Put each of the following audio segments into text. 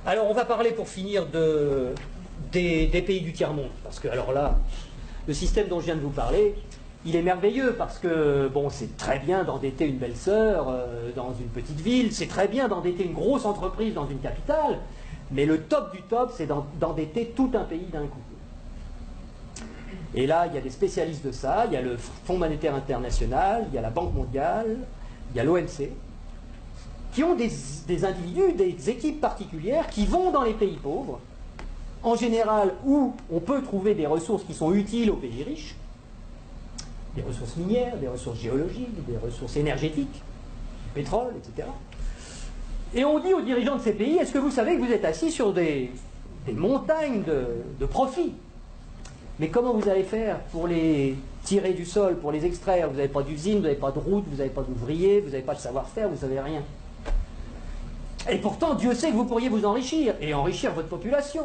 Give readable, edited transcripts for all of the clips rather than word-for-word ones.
Alors on va parler pour finir des pays du tiers-monde, parce que alors là, le système dont je viens de vous parler, il est merveilleux parce que, bon, c'est très bien d'endetter une belle-sœur dans une petite ville, c'est très bien d'endetter une grosse entreprise dans une capitale, mais le top du top, c'est d'endetter tout un pays d'un coup. Et là, il y a des spécialistes de ça, il y a le Fonds monétaire international, il y a la Banque mondiale, il y a l'OMC, qui ont des individus, des équipes particulières qui vont dans les pays pauvres, en général où on peut trouver des ressources qui sont utiles aux pays riches, des ressources minières, des ressources géologiques, des ressources énergétiques, du pétrole, etc. Et on dit aux dirigeants de ces pays, est-ce que vous savez que vous êtes assis sur des montagnes de profits? Mais comment vous allez faire pour les tirer du sol, pour les extraire? Vous n'avez pas d'usine, vous n'avez pas de route, vous n'avez pas d'ouvriers, vous n'avez pas de savoir-faire, vous n'avez rien. Et pourtant, Dieu sait que vous pourriez vous enrichir, et enrichir votre population.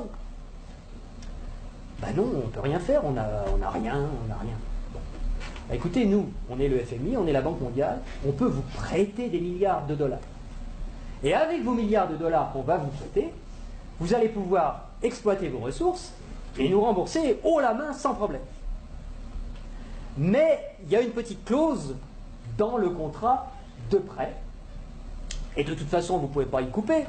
Ben non, on ne peut rien faire, on n'a rien, on n'a rien. Bon. Ben écoutez, nous, on est le FMI, on est la Banque mondiale, on peut vous prêter des milliards de dollars. Et avec vos milliards de dollars qu'on va vous prêter, vous allez pouvoir exploiter vos ressources et nous rembourser haut la main sans problème. Mais il y a une petite clause dans le contrat de prêt, et de toute façon vous ne pouvez pas y couper,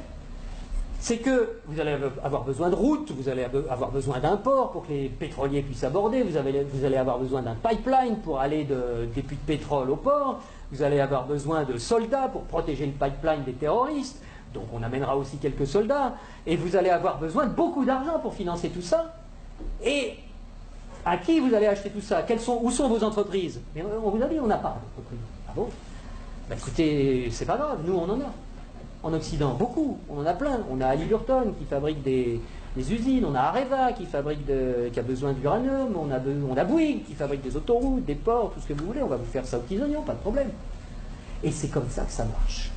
c'est que vous allez avoir besoin de routes, vous allez avoir besoin d'un port pour que les pétroliers puissent aborder, vous allez avoir besoin d'un pipeline pour aller des puits de pétrole au port, vous allez avoir besoin de soldats pour protéger le pipeline des terroristes, donc on amènera aussi quelques soldats, et vous allez avoir besoin de beaucoup d'argent pour financer tout ça. Et à qui vous allez acheter tout ça? Où sont vos entreprises? Mais on vous a dit, on n'a pas d'entreprise. Ah bon? Ben écoutez, c'est pas grave, nous on en a. En Occident, beaucoup, on en a plein. On a Halliburton qui fabrique des usines, on a Areva qui a besoin d'uranium, on a Bouygues qui fabrique des autoroutes, des ports, tout ce que vous voulez, on va vous faire ça aux petits oignons, pas de problème. Et c'est comme ça que ça marche.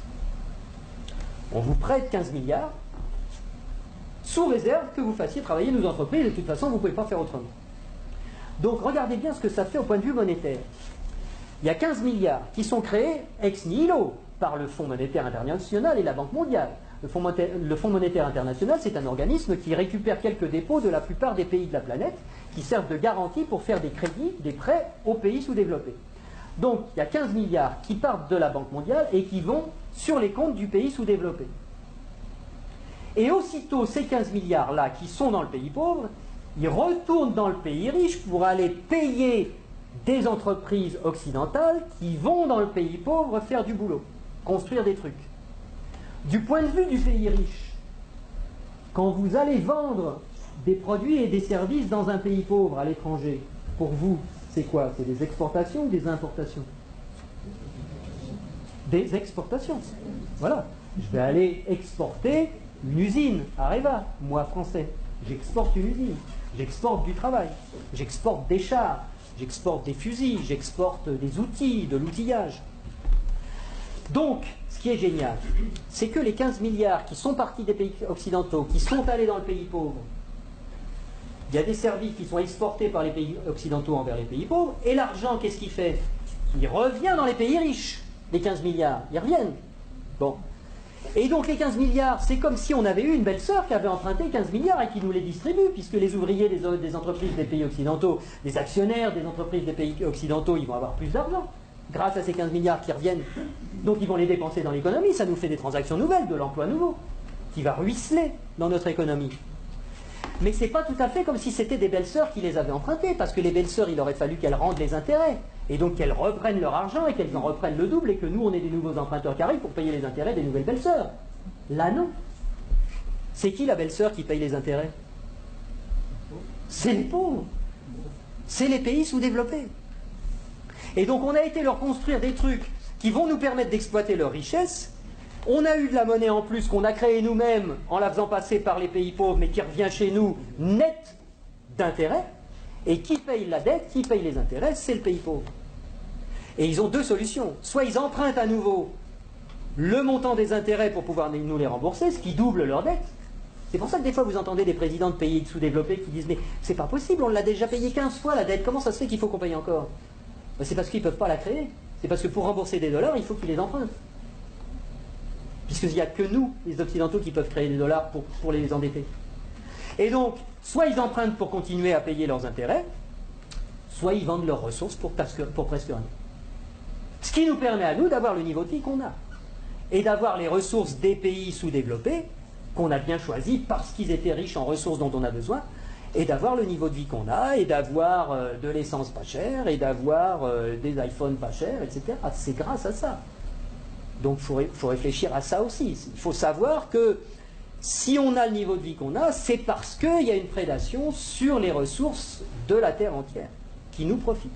On vous prête 15 milliards, sous réserve que vous fassiez travailler nos entreprises, de toute façon vous ne pouvez pas faire autrement. Donc regardez bien ce que ça fait au point de vue monétaire. Il y a 15 milliards qui sont créés ex nihilo par le Fonds monétaire international et la Banque mondiale. Le Fonds monétaire international, c'est un organisme qui récupère quelques dépôts de la plupart des pays de la planète qui servent de garantie pour faire des crédits, des prêts aux pays sous-développés. Donc il y a 15 milliards qui partent de la Banque mondiale et qui vont sur les comptes du pays sous-développé. Et aussitôt ces 15 milliards-là qui sont dans le pays pauvre, ils retournent dans le pays riche pour aller payer des entreprises occidentales qui vont dans le pays pauvre faire du boulot, construire des trucs. Du point de vue du pays riche, quand vous allez vendre des produits et des services dans un pays pauvre à l'étranger, pour vous, c'est quoi? C'est des exportations ou des importations? Des exportations. Voilà. Je vais aller exporter une usine, Areva, moi français. J'exporte une usine, j'exporte du travail, j'exporte des chars, j'exporte des fusils, j'exporte des outils, de l'outillage. Donc, ce qui est génial, c'est que les 15 milliards qui sont partis des pays occidentaux, qui sont allés dans le pays pauvre, il y a des services qui sont exportés par les pays occidentaux envers les pays pauvres, et l'argent, qu'est-ce qu'il fait? Il revient dans les pays riches, les 15 milliards, ils reviennent. Bon. Et donc les 15 milliards, c'est comme si on avait eu une belle-sœur qui avait emprunté 15 milliards et qui nous les distribue, puisque les ouvriers des entreprises des pays occidentaux, les actionnaires des entreprises des pays occidentaux, ils vont avoir plus d'argent grâce à ces 15 milliards qui reviennent. Donc ils vont les dépenser dans l'économie, ça nous fait des transactions nouvelles, de l'emploi nouveau, qui va ruisseler dans notre économie. Mais c'est pas tout à fait comme si c'était des belles-sœurs qui les avaient empruntées, parce que les belles-sœurs, il aurait fallu qu'elles rendent les intérêts, et donc qu'elles reprennent leur argent et qu'elles en reprennent le double, et que nous, on ait des nouveaux emprunteurs qui arrivent pour payer les intérêts des nouvelles belles-sœurs. Là, non. C'est qui la belle-sœur qui paye les intérêts? C'est les pauvres. C'est les pays sous-développés. Et donc, on a été leur construire des trucs qui vont nous permettre d'exploiter leur richesse. On a eu de la monnaie en plus qu'on a créée nous-mêmes en la faisant passer par les pays pauvres, mais qui revient chez nous net d'intérêts. Et qui paye la dette, qui paye les intérêts, c'est le pays pauvre. Et ils ont deux solutions. Soit ils empruntent à nouveau le montant des intérêts pour pouvoir nous les rembourser, ce qui double leur dette. C'est pour ça que des fois vous entendez des présidents de pays sous-développés qui disent « Mais c'est pas possible, on l'a déjà payé 15 fois la dette, comment ça se fait qu'il faut qu'on paye encore ?» C'est parce qu'ils ne peuvent pas la créer. C'est parce que pour rembourser des dollars, il faut qu'ils les empruntent. puisqu'il n'y a que nous, les Occidentaux, qui peuvent créer des dollars pour les endetter. Et donc, soit ils empruntent pour continuer à payer leurs intérêts, soit ils vendent leurs ressources pour presque rien. Ce qui nous permet à nous d'avoir le niveau de vie qu'on a. Et d'avoir les ressources des pays sous-développés, qu'on a bien choisis parce qu'ils étaient riches en ressources dont on a besoin, et d'avoir le niveau de vie qu'on a, et d'avoir de l'essence pas chère, et d'avoir des iPhones pas chers, etc. C'est grâce à ça. Donc il faut réfléchir à ça aussi. Il faut savoir que si on a le niveau de vie qu'on a, c'est parce qu'il y a une prédation sur les ressources de la Terre entière, qui nous profitent.